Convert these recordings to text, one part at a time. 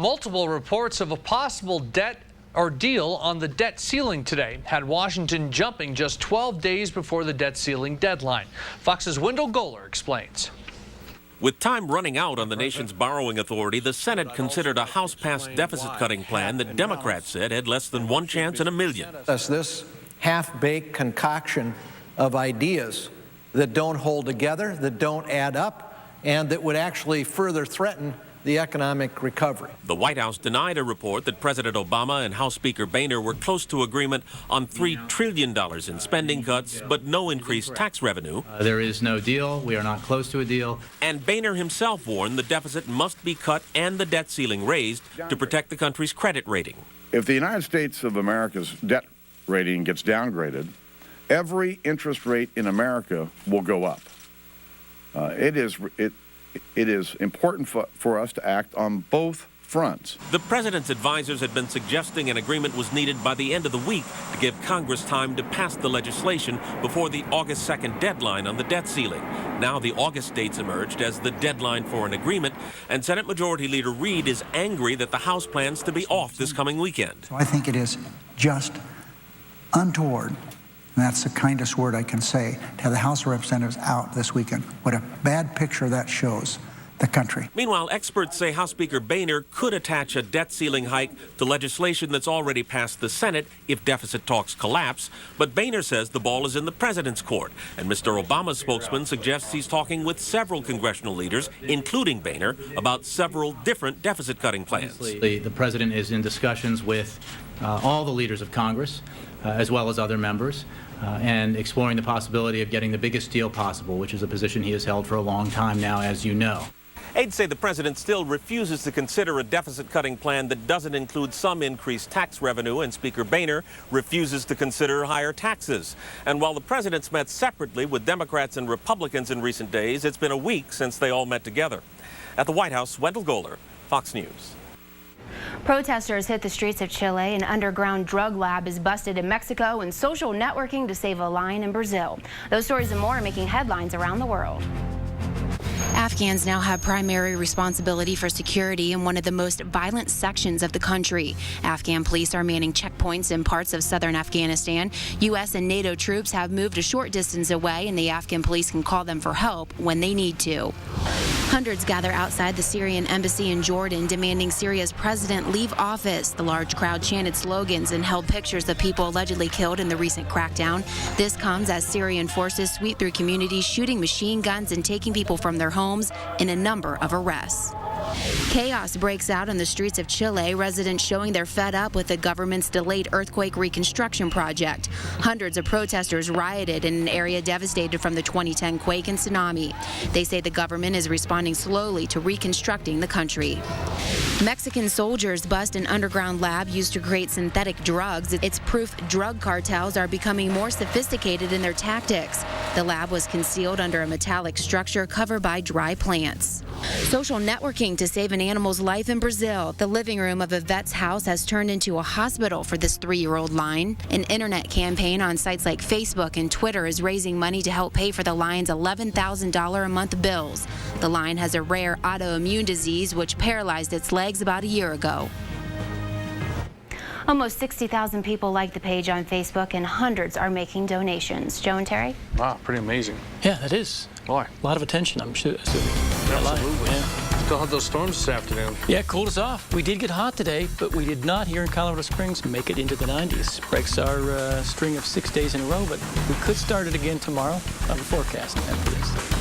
Multiple reports of a possible debt or deal on the debt ceiling today had Washington jumping just 12 days before the debt ceiling deadline. Fox's Wendell Goler explains. With time running out on the nation's borrowing authority, the Senate considered a House-passed deficit-cutting plan that Democrats said had less than one chance in a million. This half-baked concoction of ideas that don't hold together, that don't add up, and that would actually further threaten the economic recovery. The White House denied a report that President Obama and House Speaker Boehner were close to agreement on $3 trillion in spending cuts, but no increased tax revenue. There is no deal. We are not close to a deal. And Boehner himself warned the deficit must be cut and the debt ceiling raised to protect the country's credit rating. If the United States of America's debt rating gets downgraded, every interest rate in America will go up. It is important for us to act on both fronts. The president's advisors had been suggesting an agreement was needed by the end of the week to give Congress time to pass the legislation before the August 2nd deadline on the debt ceiling. Now the August dates emerged as the deadline for an agreement, and Senate Majority Leader Reid is angry that the House plans to be off this coming weekend. So I think it is just untoward, and that's the kindest word I can say, to have the House of Representatives out this weekend. What a bad picture that shows the country. Meanwhile, experts say House Speaker Boehner could attach a debt ceiling hike to legislation that's already passed the Senate if deficit talks collapse. But Boehner says the ball is in the president's court. And Mr. Obama's spokesman suggests he's talking with several congressional leaders, including Boehner, about several different deficit-cutting plans. The president is in discussions with all the leaders of Congress, as well as other members, and exploring the possibility of getting the biggest deal possible, which is a position he has held for a long time now, as you know. Aides say the president still refuses to consider a deficit-cutting plan that doesn't include some increased tax revenue, and Speaker Boehner refuses to consider higher taxes. And while the president's met separately with Democrats and Republicans in recent days, it's been a week since they all met together. At the White House, Wendell Goler, Fox News. Protesters hit the streets of Chile. An underground drug lab is busted in Mexico, and social networking to save a lion in Brazil. Those stories and more are making headlines around the world. Afghans now have primary responsibility for security in one of the most violent sections of the country. Afghan police are manning checkpoints in parts of southern Afghanistan. U.S. and NATO troops have moved a short distance away, and the Afghan police can call them for help when they need to. Hundreds gather outside the Syrian embassy in Jordan, demanding Syria's president leave office. The large crowd chanted slogans and held pictures of people allegedly killed in the recent crackdown. This comes as Syrian forces sweep through communities, shooting machine guns and taking people from their homes in a number of arrests. Chaos breaks out on the streets of Chile, residents showing they're fed up with the government's delayed earthquake reconstruction project. Hundreds of protesters rioted in an area devastated from the 2010 quake and tsunami. They say the government is responding slowly to reconstructing the country. Mexican soldiers bust an underground lab used to create synthetic drugs. It's proof drug cartels are becoming more sophisticated in their tactics. The lab was concealed under a metallic structure covered by dry plants. Social networking to save an animal's life in Brazil. The living room of a vet's house has turned into a hospital for this 3-year-old lion. An internet campaign on sites like Facebook and Twitter is raising money to help pay for the lion's $11,000 a month bills. The lion has a rare autoimmune disease which paralyzed its legs about a year ago. Almost 60,000 people like the page on Facebook, and hundreds are making donations. Joe and Terry? Wow, pretty amazing. Yeah, it is. Boy. A lot of attention, I'm sure. Absolutely. Yeah. Still have those storms this afternoon. Yeah, cooled us off. We did get hot today, but we did not here in Colorado Springs make it into the 90s. Breaks our string of 6 days in a row, but we could start it again tomorrow on the forecast after this.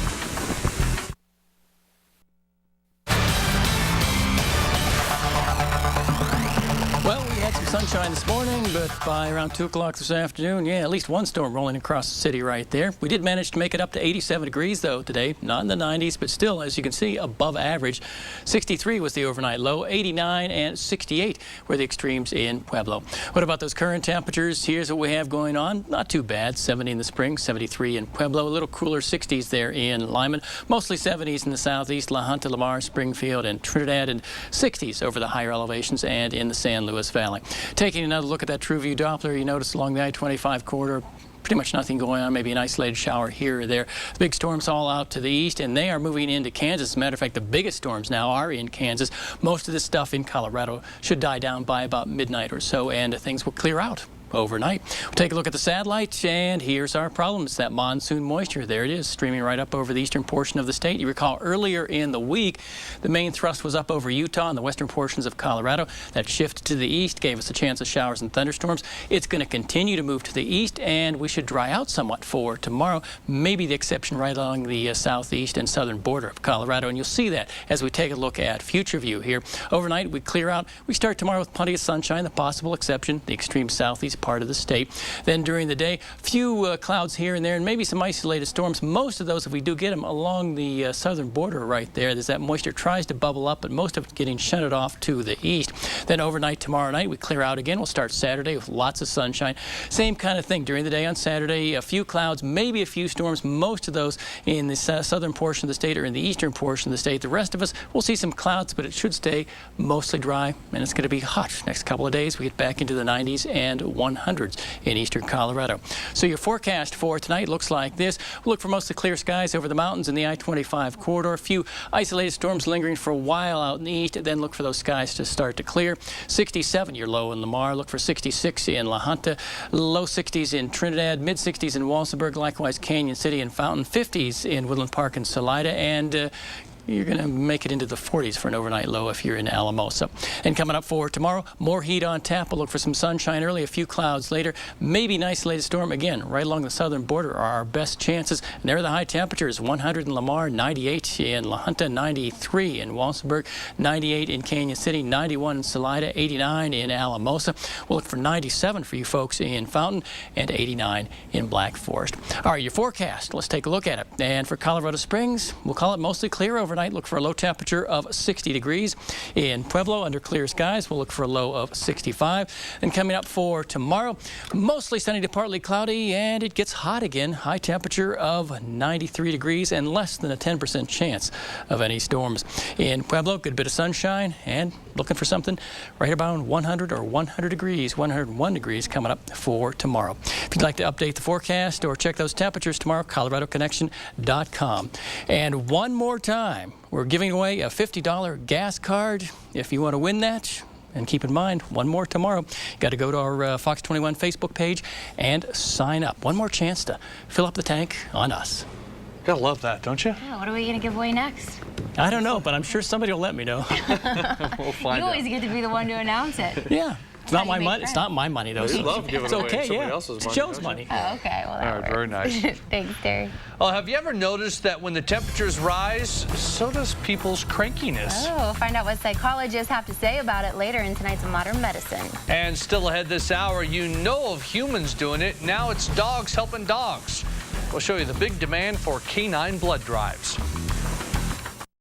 Well, we had some sunshine this morning, but by around 2 o'clock this afternoon, yeah, at least one storm rolling across the city right there. We did manage to make it up to 87 degrees, though, today. Not in the 90s, but still, as you can see, above average. 63 was the overnight low, 89 and 68 were the extremes in Pueblo. What about those current temperatures? Here's what we have going on. Not too bad. 70 in the spring, 73 in Pueblo. A little cooler 60s there in Lyman. Mostly 70s in the southeast, La Junta, Lamar, Springfield, and Trinidad, and 60s over the higher elevations and in the San Luis Valley. Taking another look at that TrueView Doppler, you notice along the I-25 corridor, pretty much nothing going on, maybe an isolated shower here or there. The big storms all out to the east, and they are moving into Kansas. As a matter of fact, the biggest storms now are in Kansas. Most of this stuff in Colorado should die down by about midnight or so, and things will clear out overnight. We'll take a look at the satellite, and here's our problem. It's that monsoon moisture. There it is, streaming right up over the eastern portion of the state. You recall earlier in the week, the main thrust was up over Utah and the western portions of Colorado. That shift to the east gave us a chance of showers and thunderstorms. It's going to continue to move to the east, and we should dry out somewhat for tomorrow. Maybe the exception right along the southeast and southern border of Colorado, and you'll see that as we take a look at future view here. Overnight, we clear out. We start tomorrow with plenty of sunshine, the possible exception, the extreme southeast part of the state. Then during the day, few clouds here and there, and maybe some isolated storms. Most of those, if we do get them, along the southern border right there. There's that moisture tries to bubble up, but most of it getting shunted off to the east. Then overnight tomorrow night, we clear out again. We'll start Saturday with lots of sunshine. Same kind of thing during the day on Saturday. A few clouds, maybe a few storms. Most of those in the southern portion of the state or in the eastern portion of the state. The rest of us, we'll see some clouds, but it should stay mostly dry, and it's going to be hot. Next couple of days, we get back into the 90s and 100s in eastern Colorado. So your forecast for tonight looks like this. We'll look for mostly clear skies over the mountains in the I-25 corridor. A few isolated storms lingering for a while out in the east, then look for those skies to start to clear. 67 your low in Lamar. Look for 66 in La Junta. Low 60s in Trinidad. Mid 60s in Walsenburg. Likewise Canyon City and Fountain. 50s in Woodland Park and Salida. And you're going to make it into the 40s for an overnight low if you're in Alamosa. And coming up for tomorrow, more heat on tap. We'll look for some sunshine early, a few clouds later. Maybe an isolated storm again. Right along the southern border are our best chances. And there are the high temperatures. 100 in Lamar, 98 in La Junta, 93 in Walsenburg, 98 in Canyon City, 91 in Salida, 89 in Alamosa. We'll look for 97 for you folks in Fountain and 89 in Black Forest. All right, your forecast. Let's take a look at it. And for Colorado Springs, we'll call it mostly clear overnight. Look for a low temperature of 60 degrees. In Pueblo, under clear skies, we'll look for a low of 65. And coming up for tomorrow, mostly sunny to partly cloudy, and it gets hot again. High temperature of 93 degrees and less than a 10% chance of any storms. In Pueblo, good bit of sunshine and looking for something right around 100 or 100 degrees, 101 degrees coming up for tomorrow. If you'd like to update the forecast or check those temperatures tomorrow, ColoradoConnection.com. And one more time, we're giving away a $50 gas card. If you want to win that, and keep in mind, one more tomorrow. You got to go to our Fox 21 Facebook page and sign up. One more chance to fill up the tank on us. Gotta love that, don't you? Yeah, what are we going to give away next? I don't know, but I'm sure somebody will let me know. We'll find You always get to be the one to announce it. Yeah. It's not my money. It's not my money, though. We love giving it's away okay, somebody yeah. else's money. It's Joe's money. Oh, okay. Well, that All right, very nice. Thanks, Terry. Well, have you ever noticed that when the temperatures rise, so does people's crankiness? Oh, we'll find out what psychologists have to say about it later in tonight's Modern Medicine. And still ahead this hour, you know of humans doing it. Now it's dogs helping dogs. We'll show you the big demand for canine blood drives.